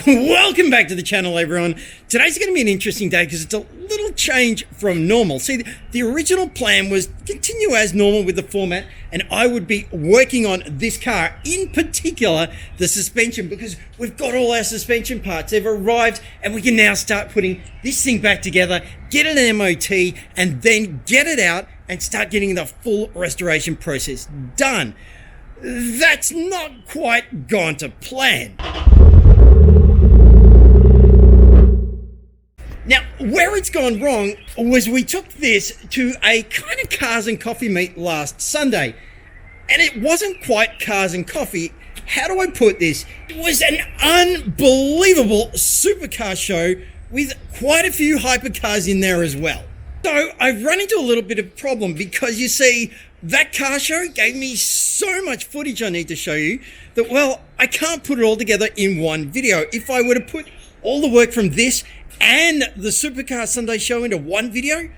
Welcome back to the channel, everyone. Today's going to be an interesting day because it's a little change from normal. See, the original plan was continue as normal with the format, and I would be working on this car, in particular the suspension, because we've got all our suspension parts. They've arrived and we can now start putting this thing back together, get it an MOT, and then get it out and start getting the full restoration process done. That's not quite gone to plan. Now, where it's gone wrong was we took this to a kind of cars and coffee meet last Sunday, and it wasn't quite cars and coffee. How do I put this? It was an unbelievable supercar show with quite a few hypercars in there as well. So I've run into a little bit of a problem because, you see, that car show gave me so much footage I need to show you that, well, I can't put it all together in one video. If I were to put all the work from this and the Supercar Sunday show into one video,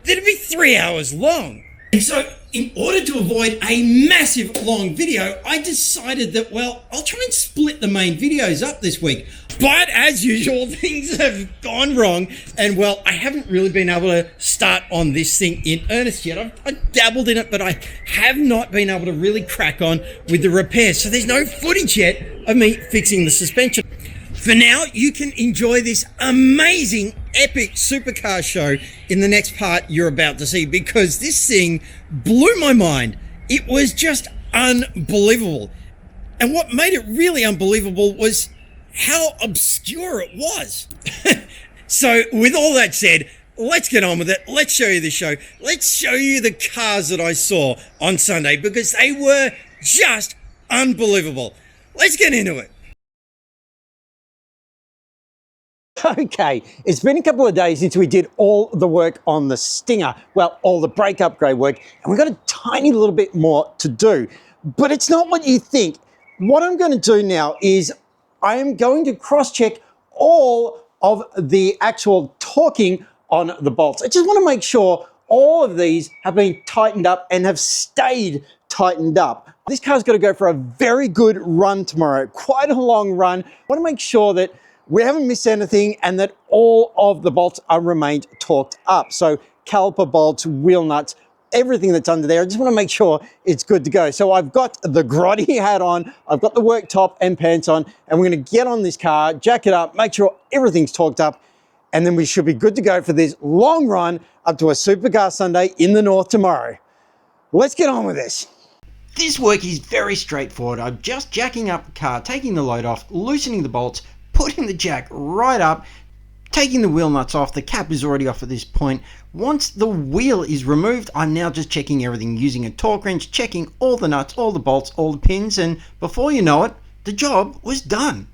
that'd be 3 hours long. And so in order to avoid a massive long video, I decided that, well, I'll try and split the main videos up this week. But as usual, things have gone wrong, and well, I haven't really been able to start on this thing in earnest yet. I've dabbled in it, but I have not been able to really crack on with the repairs. So there's no footage yet of me fixing the suspension. For now, you can enjoy this amazing, epic supercar show in the next part you're about to see, because this thing blew my mind. It was just unbelievable. And what made it really unbelievable was how obscure it was. So with all that said, let's get on with it. Let's show you the show. Let's show you the cars that I saw on Sunday, because they were just unbelievable. Let's get into it. Okay, it's been a couple of days since we did all the work on the Stinger. Well, all the brake upgrade work, and we've got a tiny little bit more to do. But it's not what you think. What I'm going to do now is I am going to cross-check all of the actual torquing on the bolts. I just want to make sure all of these have been tightened up and have stayed tightened up. This car's got to go for a very good run tomorrow, quite a long run. I want to make sure that we haven't missed anything and that all of the bolts are remained torqued up. So caliper bolts, wheel nuts, everything that's under there. I just want to make sure it's good to go. So I've got the grotty hat on, I've got the work top and pants on, and we're going to get on this car, jack it up, make sure everything's torqued up, and then we should be good to go for this long run up to a Supercar Sunday in the north tomorrow. Let's get on with this. This work is very straightforward. I'm just jacking up the car, taking the load off, loosening the bolts, putting the jack right up, taking the wheel nuts off. The cap is already off at this point. Once the wheel is removed, I'm now just checking everything using a torque wrench, checking all the nuts, all the bolts, all the pins, and before you know it, the job was done.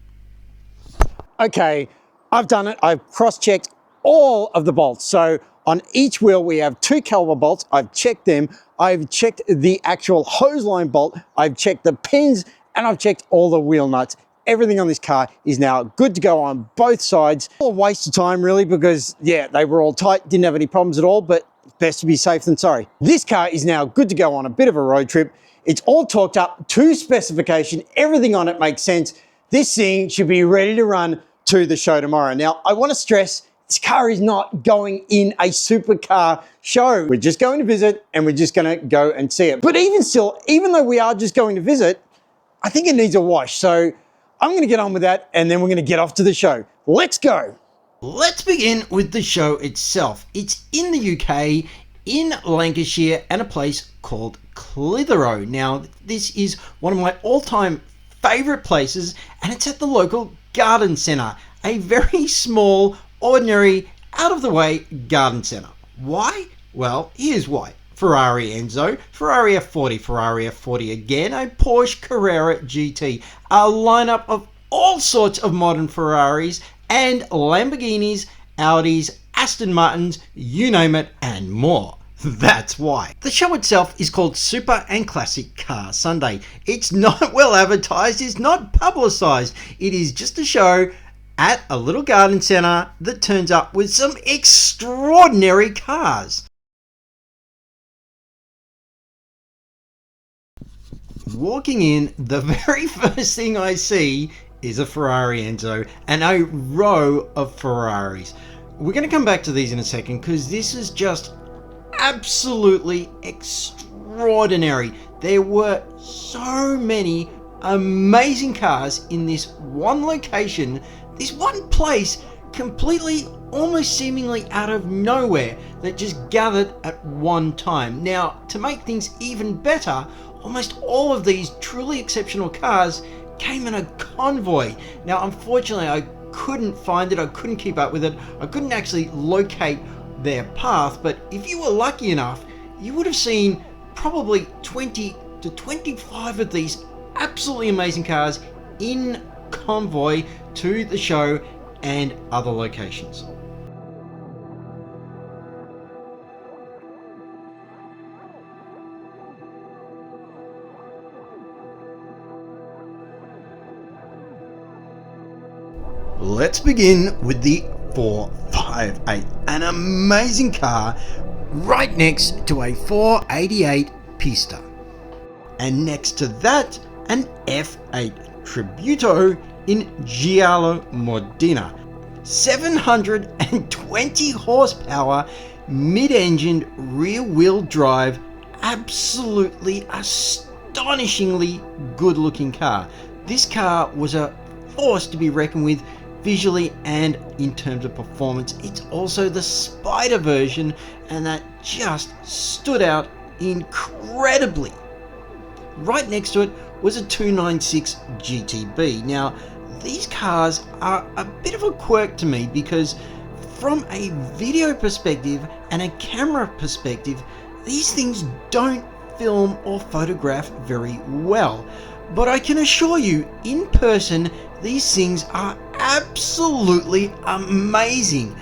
Okay, I've done it. I've cross-checked all of the bolts. So on each wheel, we have 2 caliber bolts. I've checked them. I've checked the actual hose line bolt. I've checked the pins, and I've checked all the wheel nuts. Everything on this car is now good to go on both sides. A waste of time really, because yeah, they were all tight, didn't have any problems at all, but best to be safe than sorry. This car is now good to go on a bit of a road trip. It's all torqued up to specification. Everything on it makes sense. This thing should be ready to run to the show tomorrow. Now, I want to stress, this car is not going in a supercar show. We're just going to visit, and we're just going to go and see it. But even still, even though we are just going to visit, I think it needs a wash. So I'm going to get on with that, and then we're going to get off to the show. Let's go. Let's begin with the show itself. It's in the UK, in Lancashire, and a place called Clitheroe. Now, this is one of my all-time favourite places, and it's at the local garden centre. A very small, ordinary, out-of-the-way garden centre. Why? Well, here's why. Ferrari Enzo, Ferrari F40, Ferrari F40 again, a Porsche Carrera GT, a lineup of all sorts of modern Ferraris and Lamborghinis, Audis, Aston Martins, you name it, and more. That's why. The show itself is called Super and Classic Car Sunday. It's not well advertised, it's not publicised. It is just a show at a little garden centre that turns up with some extraordinary cars. Walking in, the very first thing I see is a Ferrari, Enzo, and a row of Ferraris. We're going to come back to these in a second because this is just absolutely extraordinary. There were so many amazing cars in this one location, this one place, completely, almost seemingly out of nowhere, that just gathered at one time. Now, to make things even better, almost all of these truly exceptional cars came in a convoy. Now, unfortunately, I couldn't find it, I couldn't keep up with it, I couldn't actually locate their path, but if you were lucky enough, you would have seen probably 20 to 25 of these absolutely amazing cars in convoy to the show and other locations. Let's begin with the 458, an amazing car right next to a 488 Pista. And next to that, an F8 Tributo in Giallo Modena. 720 horsepower, mid-engined, rear-wheel drive, absolutely astonishingly good-looking car. This car was a force to be reckoned with visually and in terms of performance. It's also the Spider version, and that just stood out incredibly. Right next to it was a 296 GTB. Now, these cars are a bit of a quirk to me because from a video perspective and a camera perspective, these things don't film or photograph very well. But I can assure you, in person, these things are absolutely amazing.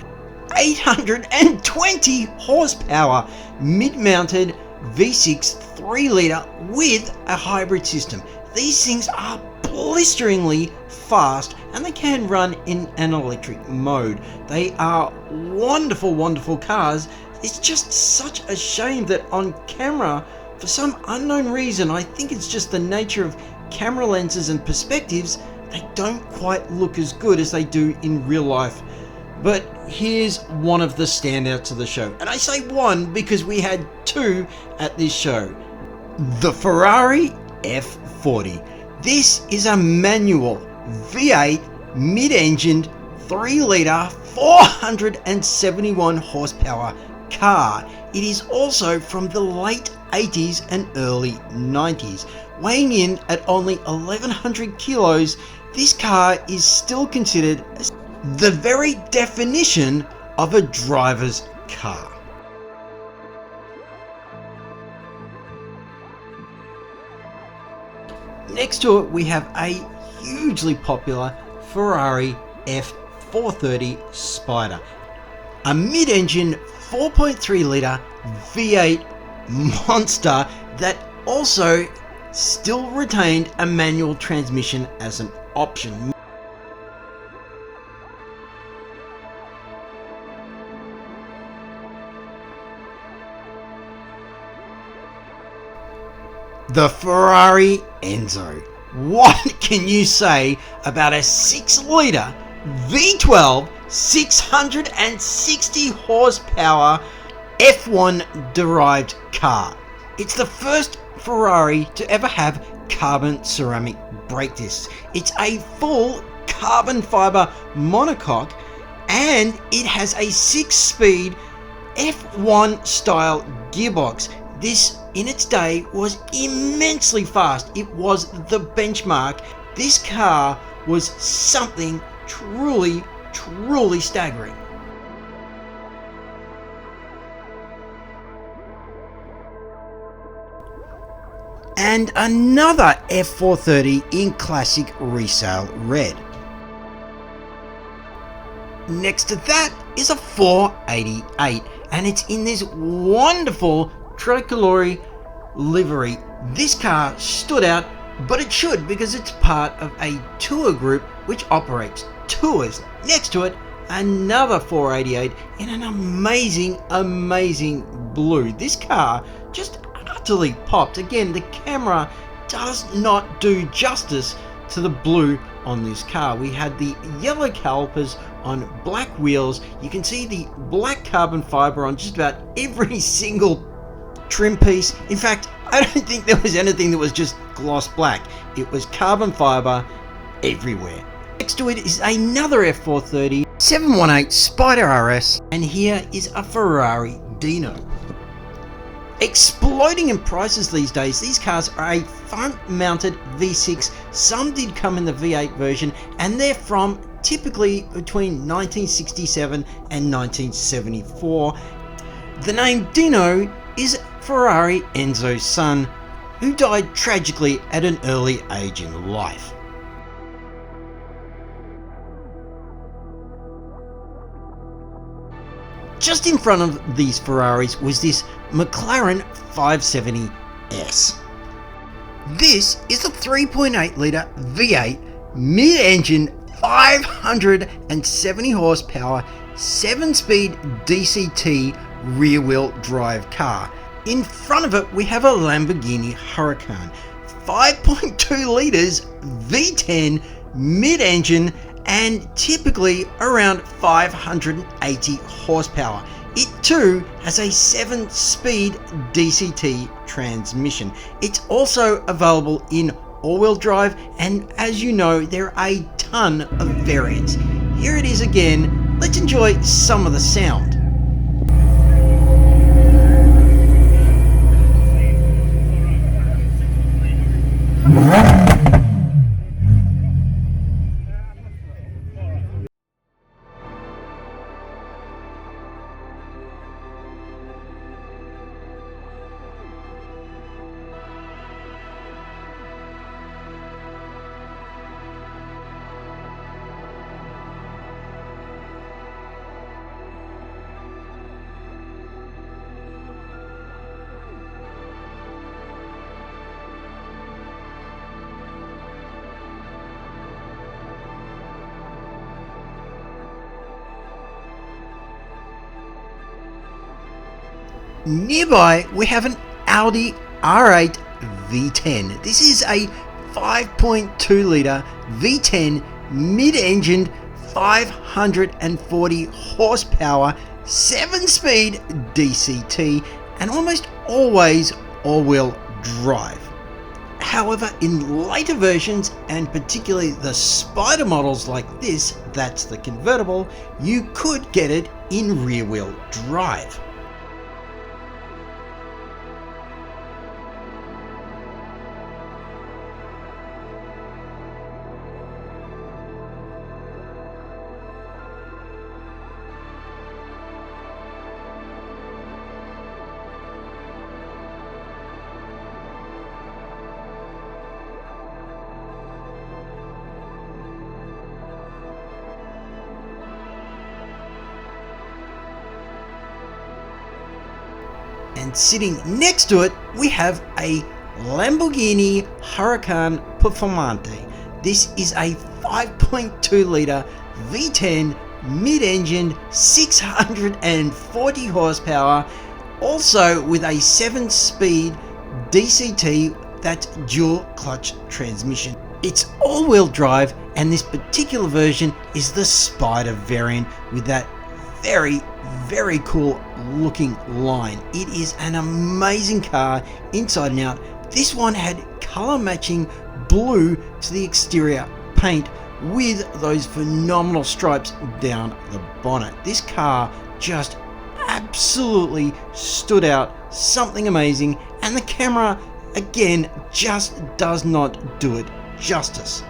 820 horsepower, mid-mounted V6 3-litre with a hybrid system. These things are blisteringly fast, and they can run in an electric mode. They are wonderful, wonderful cars. It's just such a shame that on camera, for some unknown reason, I think it's just the nature of camera lenses and perspectives, they don't quite look as good as they do in real life. But here's one of the standouts of the show, and I say one because we had two at this show. The Ferrari F40. This is a manual V8 mid-engined 3-litre 471 horsepower car. It is also from the late 80s and early 90s. Weighing in at only 1100 kilos, this car is still considered the very definition of a driver's car. Next to it, we have a hugely popular Ferrari F430 Spider, a mid-engine 4.3-litre V8 monster that also still retained a manual transmission as an option. The Ferrari Enzo. What can you say about a 6-litre V12 660 horsepower F1 derived car? It's the first Ferrari to ever have carbon ceramic brake discs. It's a full carbon fiber monocoque, and it has a 6-speed F1 style gearbox. This in its day was immensely fast. It was the benchmark. This car was something truly staggering. And another F430 in classic resale red. Next to that is a 488, and it's in this wonderful tricolore livery. This car stood out, but it should, because it's part of a tour group which operates tours. Next to it, another 488 in an amazing blue. This car just utterly popped. Again, the camera does not do justice to the blue on this car. We had the yellow calipers on black wheels. You can see the black carbon fiber on just about every single trim piece. In fact, I don't think there was anything that was just gloss black. It was carbon fiber everywhere. Next to it is another F430 718 Spider RS, and here is a Ferrari Dino. Exploding in prices these days. These cars are a front-mounted V6. Some did come in the V8 version, and they're from typically between 1967 and 1974. The name Dino is Ferrari Enzo's son, who died tragically at an early age in life. Just in front of these Ferraris was this McLaren 570S. This is a 3.8 litre V8 mid-engine 570 horsepower 7-speed DCT rear-wheel drive car. In front of it we have a Lamborghini Huracan, 5.2 litres V10 mid-engine and typically around 580 horsepower. It too has a 7-speed DCT transmission. It's also available in all-wheel drive, and as you know, there are a ton of variants. Here it is again. Let's enjoy some of the sound. Nearby, we have an Audi R8 V10. This is a 5.2 litre V10 mid-engined 540 horsepower 7-speed DCT, and almost always all-wheel drive. However, in later versions, and particularly the Spider models like this, that's the Convertible, you could get it in rear-wheel drive. And sitting next to it, we have a Lamborghini Huracan Performante. This is a 5.2 litre V10 mid-engined 640 horsepower, also with a 7-speed DCT, that's dual clutch transmission. It's all-wheel drive, and this particular version is the Spider variant with that very cool looking line. It is an amazing car inside and out. This one had color matching blue to the exterior paint with those phenomenal stripes down the bonnet. This car just absolutely stood out, something amazing, and the camera again just does not do it justice.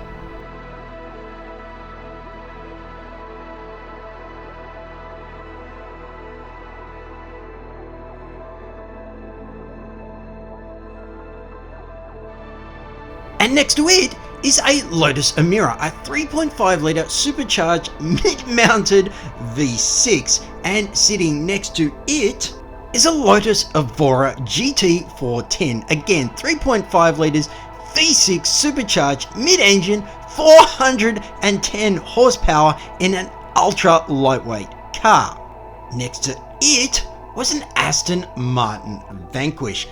And next to it is a Lotus Emira, a 3.5 litre supercharged mid-mounted V6, and sitting next to it is a Lotus Evora GT410, again 3.5 litres V6 supercharged mid-engine 410 horsepower in an ultra lightweight car. Next to it was an Aston Martin Vanquish,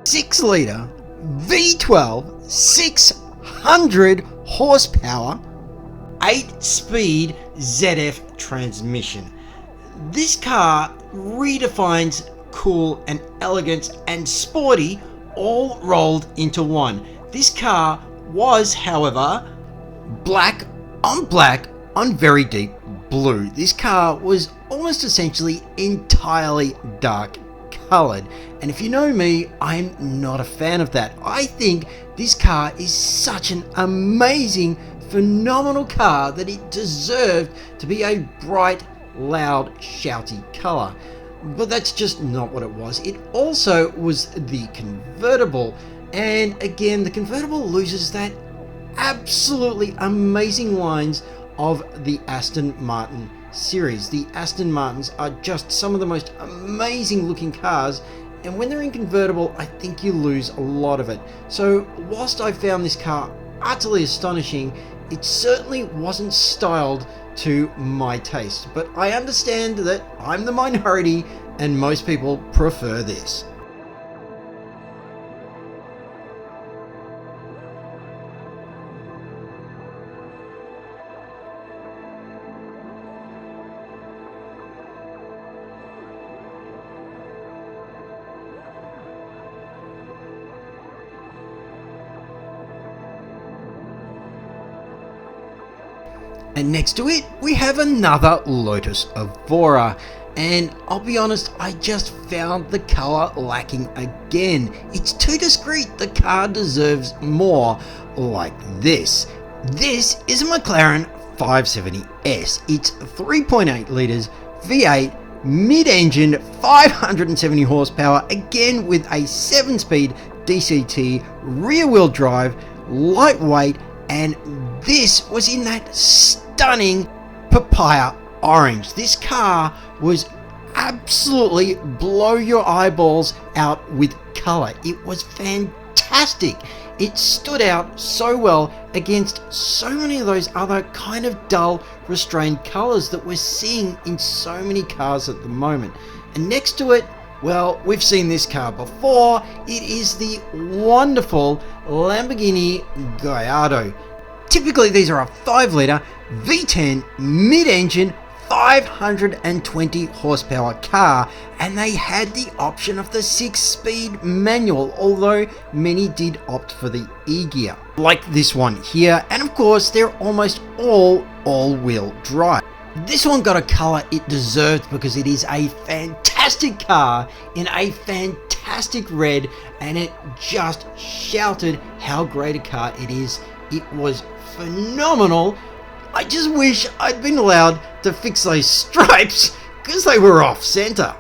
6 litre V12 600 horsepower 8-speed ZF transmission. This car redefines cool and elegance and sporty all rolled into one. This car was, however, black on very deep blue. This car was almost essentially entirely dark colored, and if you know me, I'm not a fan of that. I think this car is such an amazing, phenomenal car that it deserved to be a bright, loud, shouty color. But that's just not what it was. It also was the convertible, and again, the convertible loses that absolutely amazing lines of the Aston Martin series. The Aston Martins are just some of the most amazing looking cars, and when they're in convertible, I think you lose a lot of it. So whilst I found this car utterly astonishing, it certainly wasn't styled to my taste, but I understand that I'm the minority and most people prefer this. And next to it, we have another Lotus Evora. And I'll be honest, I just found the color lacking again. It's too discreet. The car deserves more like this. This is a McLaren 570S. It's 3.8 litres V8 mid-engine, 570 horsepower, again with a 7-speed DCT, rear-wheel drive, lightweight, and this was in that stunning papaya orange. This car was absolutely blow your eyeballs out with color. It was fantastic. It stood out so well against so many of those other kind of dull, restrained colors that we're seeing in so many cars at the moment. And next to it, well, we've seen this car before. It is the wonderful Lamborghini Gallardo. Typically, these are a 5-litre V10 mid-engine 520 horsepower car, and they had the option of the 6-speed manual, although many did opt for the e-gear, like this one here, and of course they're almost all-wheel drive. This one got a color it deserved because it is a fantastic car in a fantastic red, and it just shouted how great a car it is. It was phenomenal. I just wish I'd been allowed to fix those stripes because they were off center.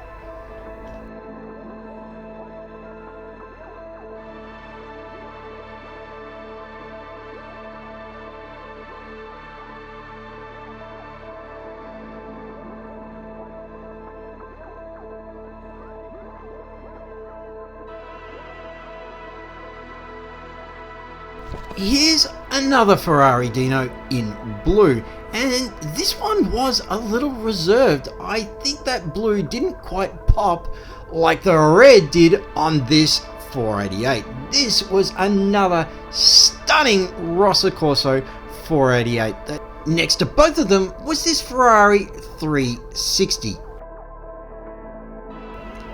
Here's another Ferrari Dino in blue, and this one was a little reserved. I think that blue didn't quite pop like the red did on this 488. This was another stunning Rosso Corso 488. Next to both of them was this Ferrari 360.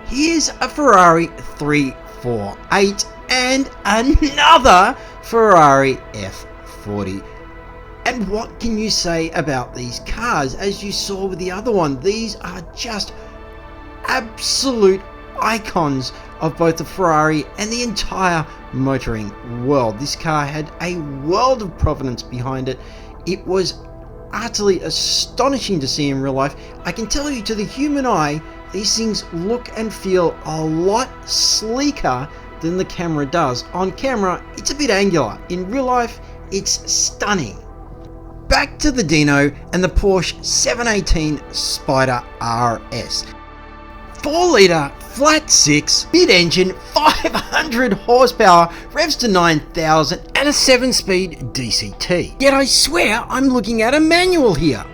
Here's a Ferrari 348 and another Ferrari F40. And what can you say about these cars? As you saw with the other one, these are just absolute icons of both the Ferrari and the entire motoring world. This car had a world of provenance behind it. It was utterly astonishing to see in real life. I can tell you, to the human eye, these things look and feel a lot sleeker than the camera does. On camera, it's a bit angular. In real life, it's stunning. Back to the Dino and the Porsche 718 Spider RS. 4-litre flat 6 mid-engine, 500 horsepower, revs to 9,000, and a 7-speed DCT. Yet I swear I'm looking at a manual here.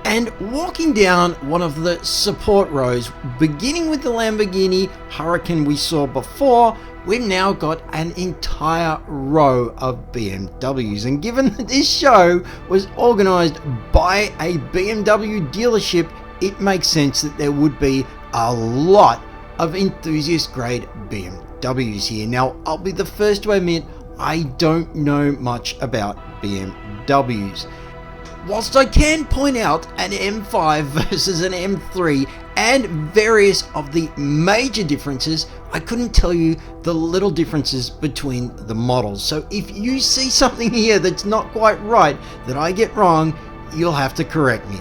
And walking down one of the support rows, beginning with the Lamborghini Huracan we saw before, we've now got an entire row of BMWs. And given that this show was organised by a BMW dealership, it makes sense that there would be a lot of enthusiast grade BMWs here. Now, I'll be the first to admit I don't know much about BMWs. Whilst I can point out an M5 versus an M3 and various of the major differences, I couldn't tell you the little differences between the models. So if you see something here that's not quite right, that I get wrong, you'll have to correct me.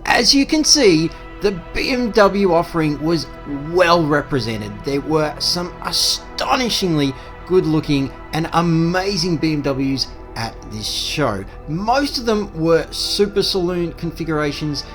As you can see, the BMW offering was well represented. There were some astonishingly good looking and amazing BMWs at this show. Most of them were super saloon configurations,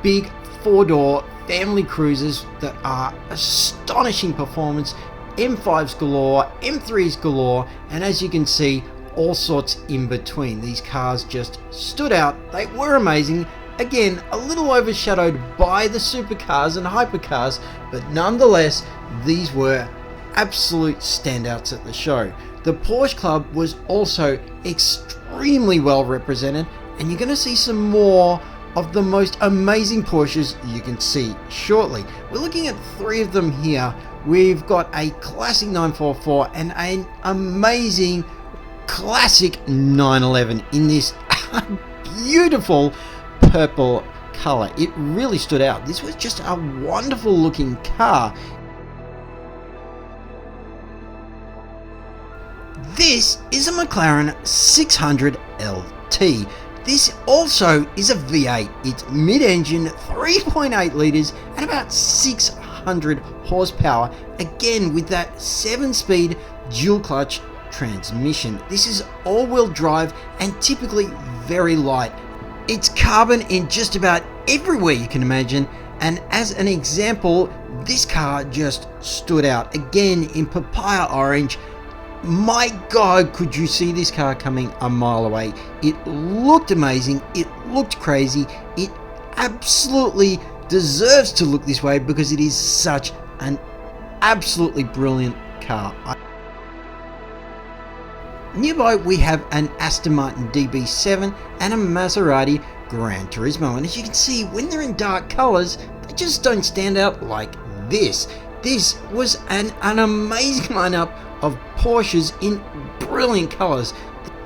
big 4-door family cruisers that are astonishing performance, M5s galore, M3s galore, and as you can see, all sorts in between. These cars just stood out. They were amazing. Again, a little overshadowed by the supercars and hypercars, but nonetheless, these were absolute standouts at the show. The Porsche Club was also extremely well represented, and you're going to see some more of the most amazing Porsches you can see shortly. We're looking at 3 of them here. We've got a classic 944 and an amazing classic 911 in this beautiful purple color. It really stood out. This was just a wonderful looking car. This is a McLaren 600 LT. This also is a V8. It's mid-engine, 3.8 litres and about 600 horsepower. Again, with that 7-speed dual clutch transmission. This is all-wheel drive and typically very light. It's carbon in just about everywhere you can imagine, and as an example, this car just stood out. Again, in papaya orange. My God, could you see this car coming a mile away? It looked amazing, it looked crazy, it absolutely deserves to look this way because it is such an absolutely brilliant car. Nearby we have an Aston Martin DB7 and a Maserati Gran Turismo, and as you can see, when they're in dark colours, they just don't stand out like this. This was an amazing lineup of Porsches in brilliant colours.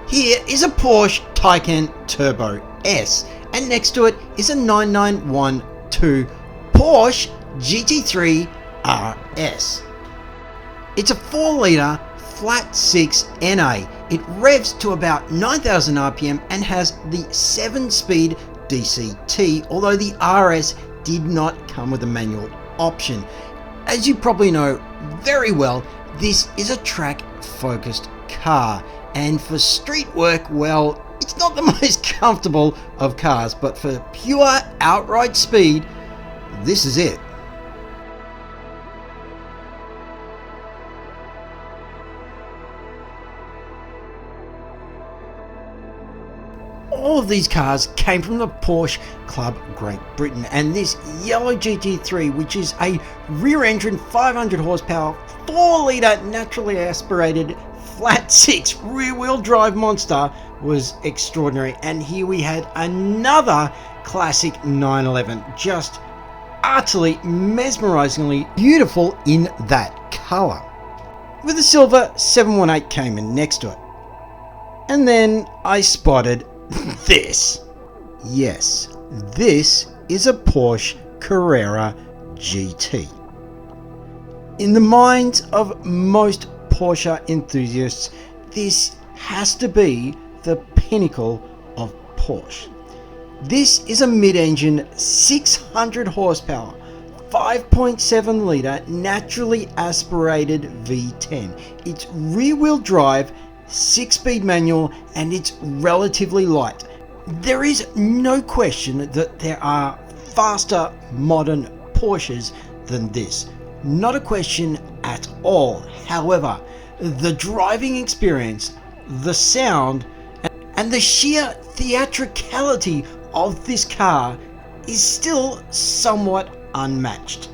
Here is a Porsche Taycan Turbo S, and next to it is a 9912 Porsche GT3 RS. It's a 4-litre flat 6 NA. It revs to about 9,000 RPM and has the 7-speed DCT, although the RS did not come with a manual option. As you probably know very well, this is a track-focused car, and for street work, well, it's not the most comfortable of cars, but for pure outright speed, this is it. All of these cars came from the Porsche Club Great Britain, and this yellow GT3, which is a rear-engine 500 horsepower 4-litre naturally aspirated flat 6 rear-wheel drive monster, was extraordinary. And here we had another classic 911, just utterly mesmerizingly beautiful in that colour, with a silver 718 Cayman next to it. And then I spotted this. Yes, this is a Porsche Carrera GT. In the minds of most Porsche enthusiasts, this has to be the pinnacle of Porsche. This is a mid-engine 600 horsepower 5.7 litre naturally aspirated V10. It's rear-wheel drive, 6-speed manual, and it's relatively light. There is no question that there are faster modern Porsches than this. Not a question at all. However, the driving experience, the sound, and the sheer theatricality of this car is still somewhat unmatched.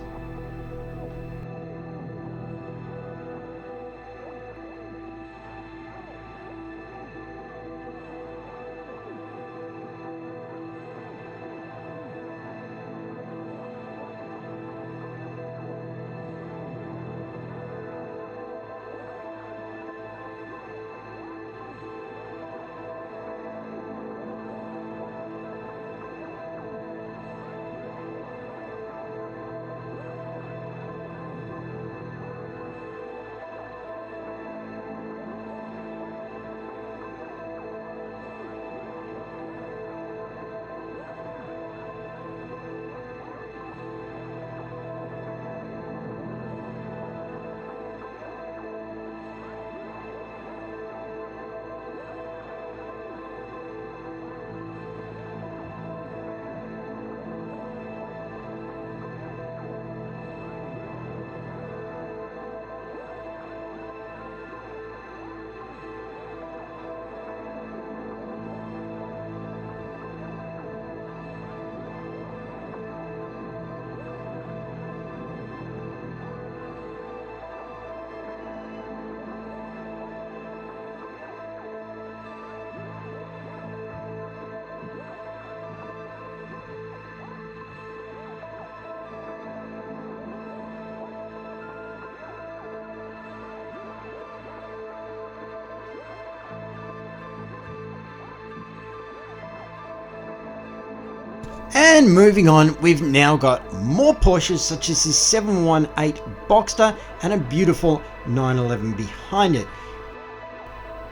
And moving on, we've now got more Porsches such as this 718 Boxster and a beautiful 911 behind it.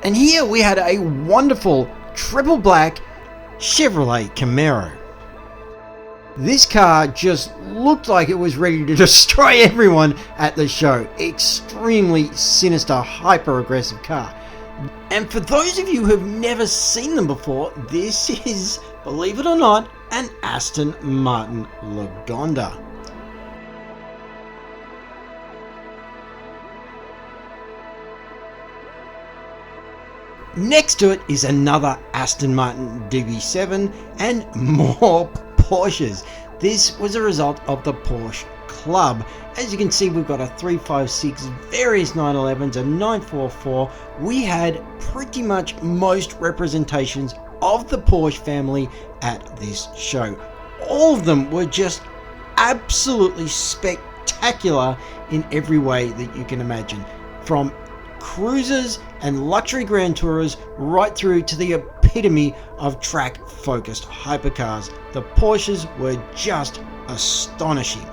And here we had a wonderful triple black Chevrolet Camaro. This car just looked like it was ready to destroy everyone at the show. Extremely sinister, hyper aggressive car. And for those of you who have never seen them before, this is, believe it or not, an Aston Martin Lagonda. Next to it is another Aston Martin DB7 and more Porsches. This was a result of the Porsche Club. As you can see, we've got a 356, various 911s, a 944. We had pretty much most representations of the Porsche family at this show. All of them were just absolutely spectacular in every way that you can imagine. From cruisers and luxury grand tourers right through to the epitome of track focused hypercars. The Porsches were just astonishing.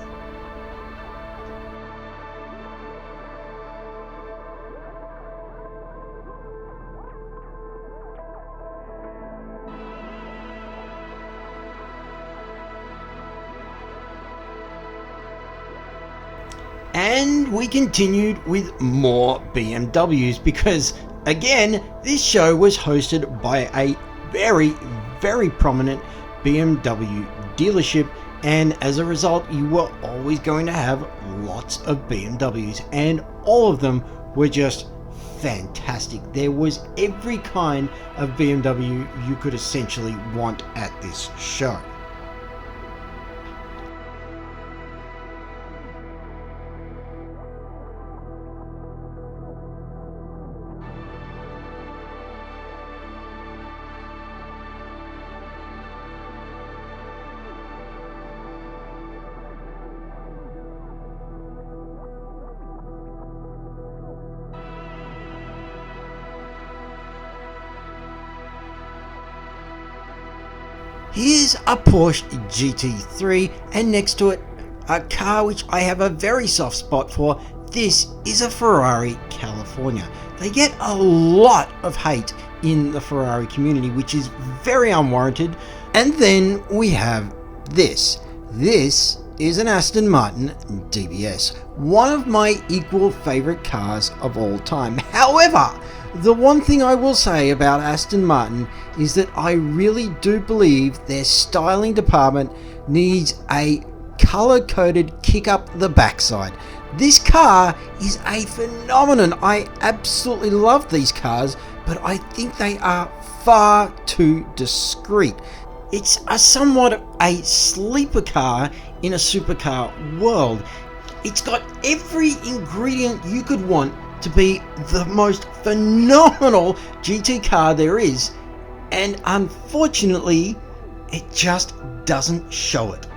And we continued with more BMWs because, again, this show was hosted by a very, very prominent BMW dealership, and as a result, you were always going to have lots of BMWs, and all of them were just fantastic. There was every kind of BMW you could essentially want at this show. Here's a Porsche GT3, and next to it, a car which I have a very soft spot for. This is a Ferrari California. They get a lot of hate in the Ferrari community, which is very unwarranted. And then we have this. This is an Aston Martin DBS, one of my equal favorite cars of all time. However, the one thing I will say about Aston Martin is that I really do believe their styling department needs a color-coded kick up the backside. This car is a phenomenon. I absolutely love these cars, but I think they are far too discreet. It's somewhat a sleeper car in a supercar world. It's got every ingredient you could want to be the most phenomenal GT car there is, and unfortunately, it just doesn't show it.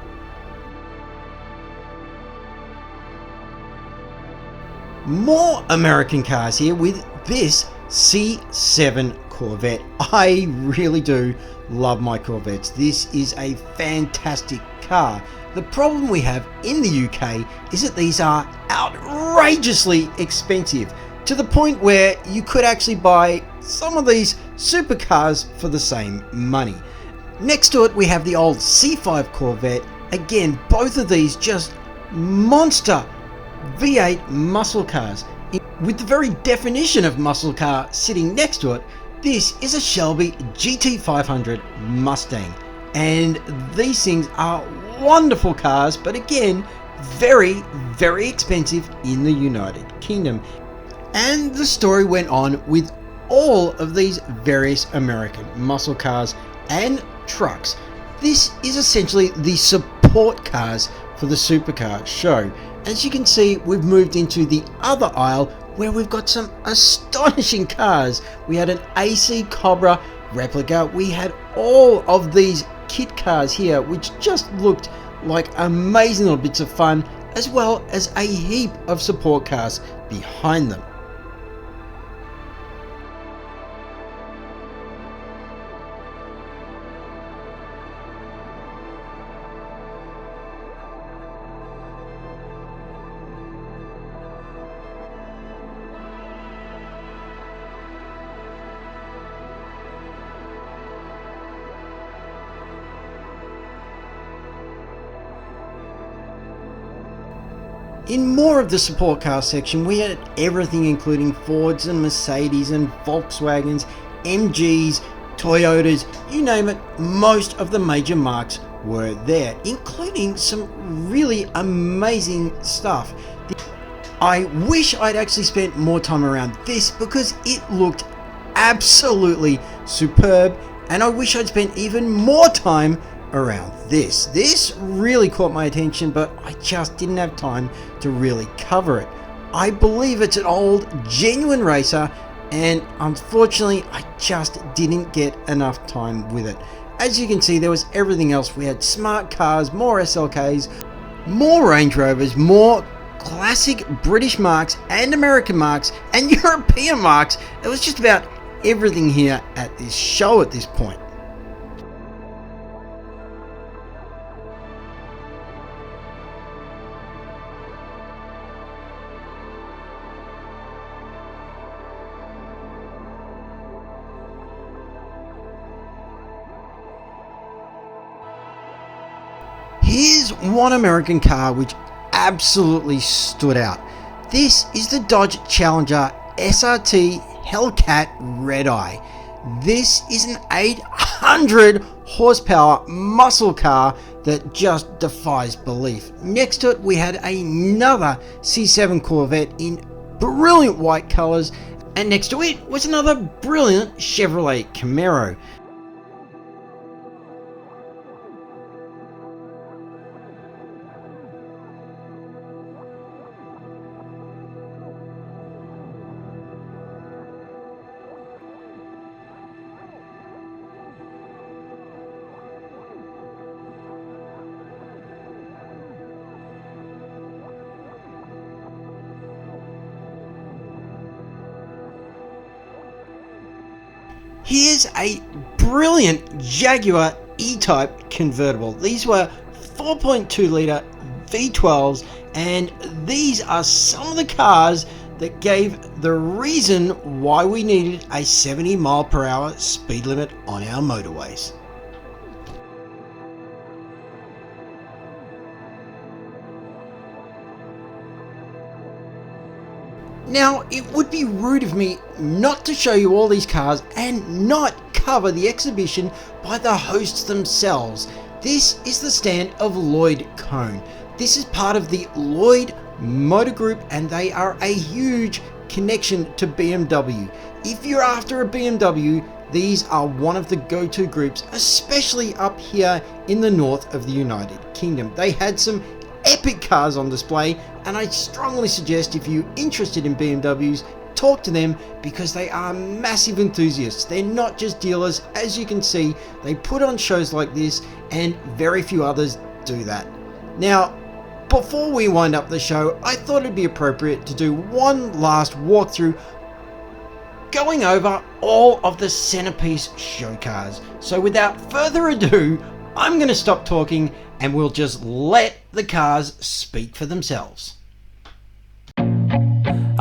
More American cars here with this C7 Corvette. I really do love my Corvettes. This is a fantastic car. The problem we have in the UK is that these are outrageously expensive, to the point where you could actually buy some of these supercars for the same money. Next to it we have the old C5 Corvette. Again, both of these just monster V8 muscle cars. With the very definition of muscle car sitting next to it, this is a Shelby GT500 Mustang. And these things are wonderful cars, but again, very, very expensive in the United Kingdom. And the story went on with all of these various American muscle cars and trucks. This is essentially the support cars for the supercar show. As you can see, we've moved into the other aisle where we've got some astonishing cars. We had an AC Cobra replica. We had all of these kit cars here, which just looked like amazing little bits of fun, as well as a heap of support cars behind them. In more of the support car section, we had everything including Fords and Mercedes and Volkswagens, MGs, Toyotas, you name it, most of the major marques were there, including some really amazing stuff. I wish I'd actually spent more time around this because it looked absolutely superb, and I wish I'd spent even more time around this. This really caught my attention, but I just didn't have time to really cover it. I believe it's an old genuine racer, and unfortunately I just didn't get enough time with it. As you can see, there was everything else. We had smart cars, more SLKs, more Range Rovers, more classic British marques and American marques and European marques. It was just about everything here at this show at this point. Here's one American car which absolutely stood out. This is the Dodge Challenger SRT Hellcat Red Eye. This is an 800 horsepower muscle car that just defies belief. Next to it we had another C7 Corvette in brilliant white colors, and next to it was another brilliant Chevrolet Camaro. Here's a brilliant Jaguar E-Type convertible. These were 4.2 litre V12s, and these are some of the cars that gave the reason why we needed a 70 mile per hour speed limit on our motorways. Now, it would be rude of me not to show you all these cars and not cover the exhibition by the hosts themselves. This is the stand of Lloyd Cone. This is part of the Lloyd motor group, and they are a huge connection to BMW. If you're after a BMW, these are one of the go-to groups, especially up here in the north of the United Kingdom. They had some epic cars on display, and I strongly suggest if you're interested in BMWs, talk to them because they are massive enthusiasts. They're not just dealers. As you can see, they put on shows like this, and very few others do that. Now, before we wind up the show, I thought it'd be appropriate to do one last walkthrough going over all of the centerpiece show cars. So without further ado, I'm going to stop talking and we'll just let the cars speak for themselves.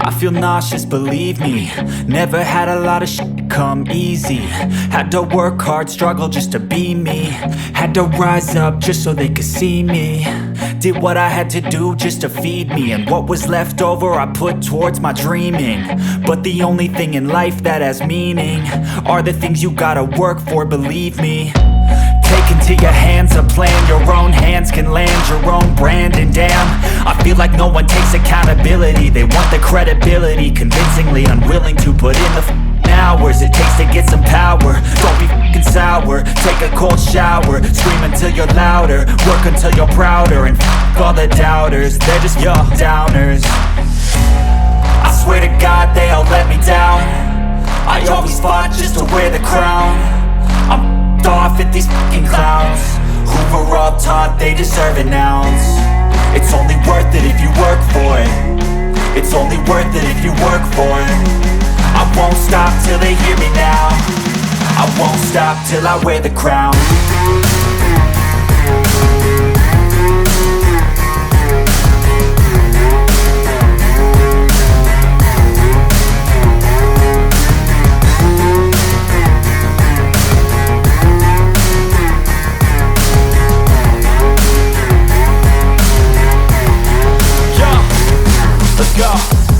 I feel nauseous, believe me. Never had a lot of shit come easy. Had to work hard, struggle just to be me. Had to rise up just so they could see me. Did what I had to do just to feed me, and what was left over I put towards my dreaming. But the only thing in life that has meaning are the things you gotta work for, believe me. Take into your hands a plan, your own hands can land your own brand. And damn, I feel like no one takes accountability. They want the credibility, convincingly unwilling to put in the hours it takes to get some power. Don't be f***ing sour, take a cold shower. Scream until you're louder, work until you're prouder. And f*** all the doubters, they're just your downers. I swear to God they all let me down. I always fought just to wear the crown. I'm off at these fucking clowns who were all taught they deserve an ounce. It's only worth it if you work for it. It's only worth it if you work for it. I won't stop till they hear me now. I won't stop till I wear the crown.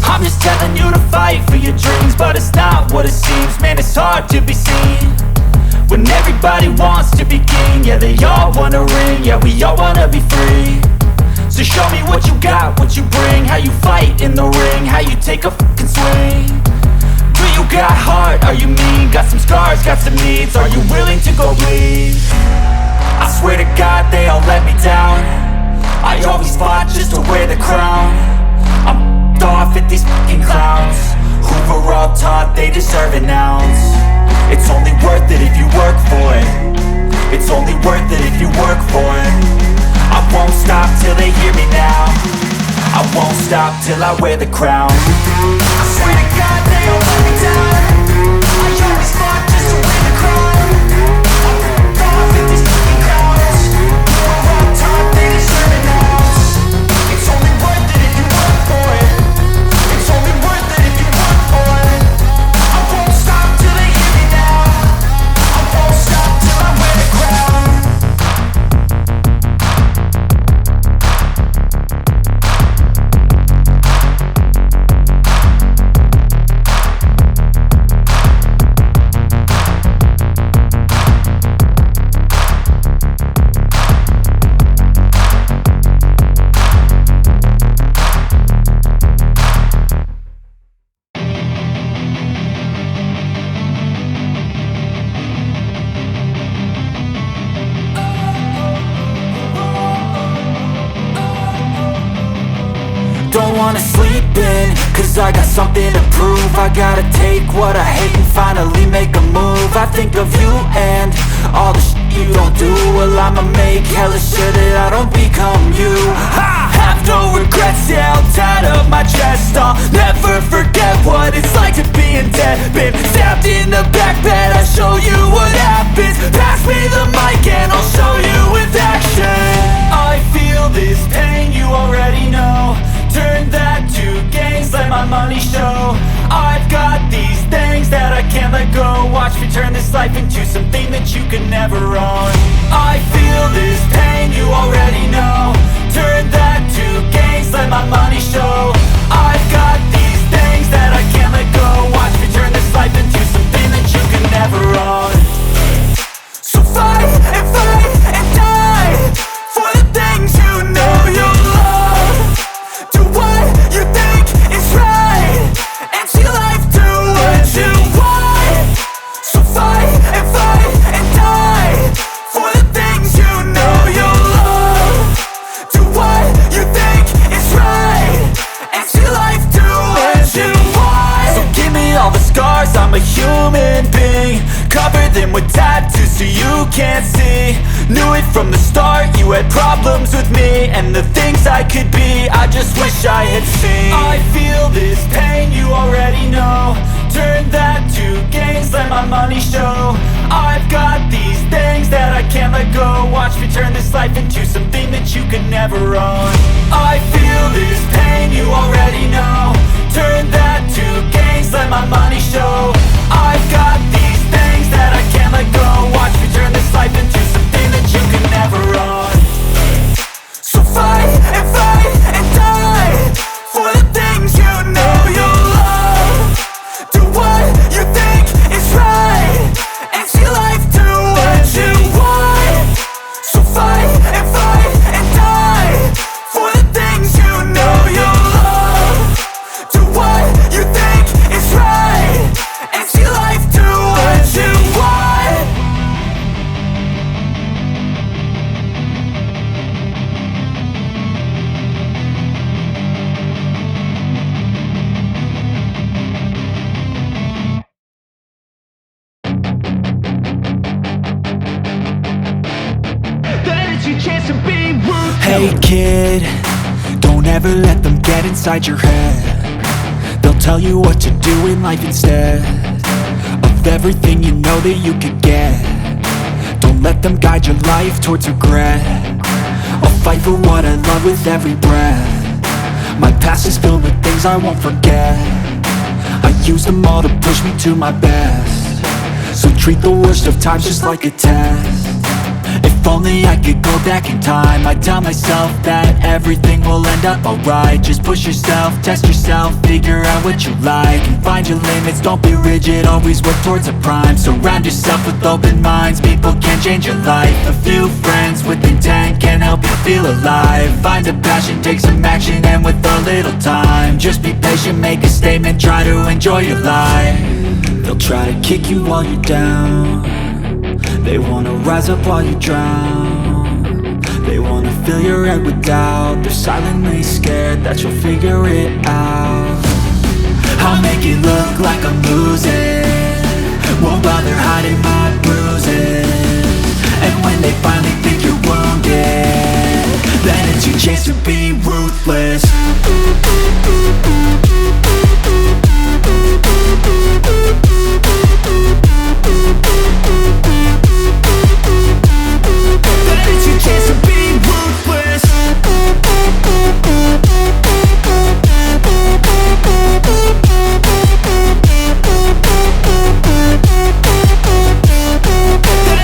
I'm just telling you to fight for your dreams, but it's not what it seems. Man, it's hard to be seen when everybody wants to be king. Yeah, they all wanna ring, yeah, we all wanna be free. So show me what you got, what you bring, how you fight in the ring, how you take a fucking swing. Do you got heart, are you mean? Got some scars, got some needs, are you willing to go bleed? I swear to God they all let me down. I always fought just to wear the crown. I'm off at these fucking clowns who were all taught they deserve an ounce. It's only worth it if you work for it. It's only worth it if you work for it. I won't stop till they hear me now. I won't stop till I wear the crown. I swear to God they all let me down. I always fought just to wear the crown. I'm off at these fucking clowns who were all taught they deserve an ounce. It's only worth it if you work for it. It's only worth it if you work for it. I won't stop till they hear me now. I won't stop till I wear the crown. Don't wanna sleep in, cause I got something to prove. I gotta take what I hate and finally make a move. I think of you and all the shit you don't do. Well, I'ma make hella sure that I don't become you. I have no regrets, yeah, I'll tie up my chest. I'll never forget what it's like to be in debt. Been stabbed in the back bed, I'll show you what happens. Pass me the mic and I'll show you with action. I feel this pain, you already know. Turn that to gains, let my money show. I've got these things that I can't let go. Watch me turn this life into something that you can never own. I feel this pain, you already know. Turn that to gains, let my money show. I've got these things that I can't let go. Watch me turn this life into something that you can never own. So fight and die for the things you know you love. Do what scars, I'm a human being. Cover them with tattoos so you can't see. Knew it from the start, you had problems with me and the things I could be, I just wish I had seen. I feel this pain, you already know. Turn that to gains, let my money show. I've got these things that I can't let go. Watch me turn this life into something that you could never own. I feel this pain, you already know. Turn that to gains, let my money show. I've got these things that I can't let go. Watch me turn this life into something that you could never own. So fight and die for the things you know you love. Do what you think is right and see life do what you want. So fight and die for the things you know you love. Do what you think is right and see life do what you want. Hey kid, don't ever let them get inside your head. They'll tell you what to do in life instead of everything you know that you could get. Don't let them guide your life towards regret. I'll fight for what I love with every breath. My past is filled with things I won't forget. I use them all to push me to my best. So treat the worst of times just like a test. If only I could go back in time, I'd tell myself that everything will end up alright. Just push yourself, test yourself, figure out what you like, and find your limits, don't be rigid, always work towards a prime. Surround yourself with open minds, people can change your life. A few friends with intent can help you feel alive. Find a passion, take some action, and with a little time, just be patient, make a statement, try to enjoy your life. They'll try to kick you while you're down. They wanna rise up while you drown. They wanna fill your head with doubt. They're silently scared that you'll figure it out. I'll make it look like I'm losing. Won't bother hiding my bruises. And when they finally think you're wounded, then it's your chance to be ruthless. It's your chance to be ruthless.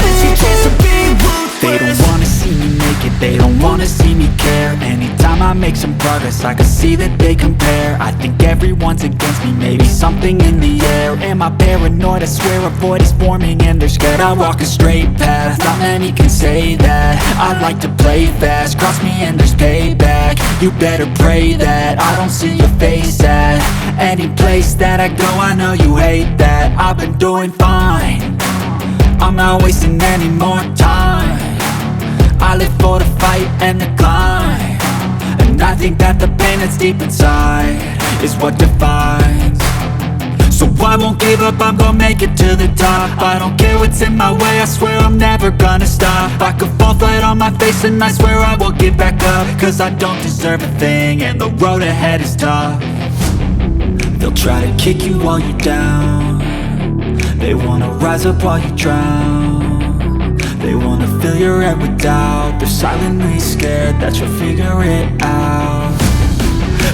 It's your chance to be ruthless. They don't wanna see me make it, they don't wanna see me care. Anytime I make some progress, I can see that they compare. I think everyone's against me, maybe something in the air. Am I paranoid? I swear a void is forming and they're scared. I walk a straight path, not many can say that. I like to play fast, cross me and there's payback. You better pray that I don't see your face at any place that I go. I know you hate that. I've been doing fine, I'm not wasting any more time. I live for the fight and the climb, and I think that the pain that's deep inside is what defines. So I won't give up, I'm gonna make it to the top. I don't care what's in my way, I swear I'm never gonna stop. I could fall flat on my face and I swear I will get back up, cause I don't deserve a thing and the road ahead is tough. They'll try to kick you while you're down. They wanna rise up while you drown. They wanna fill your head with doubt. They're silently scared that you'll figure it out.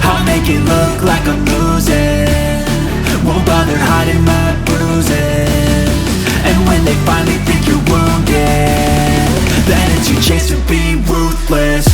I'll make it look like I'm losing. Won't bother hiding my bruises. And when they finally think you're wounded, then it's your chance to be ruthless.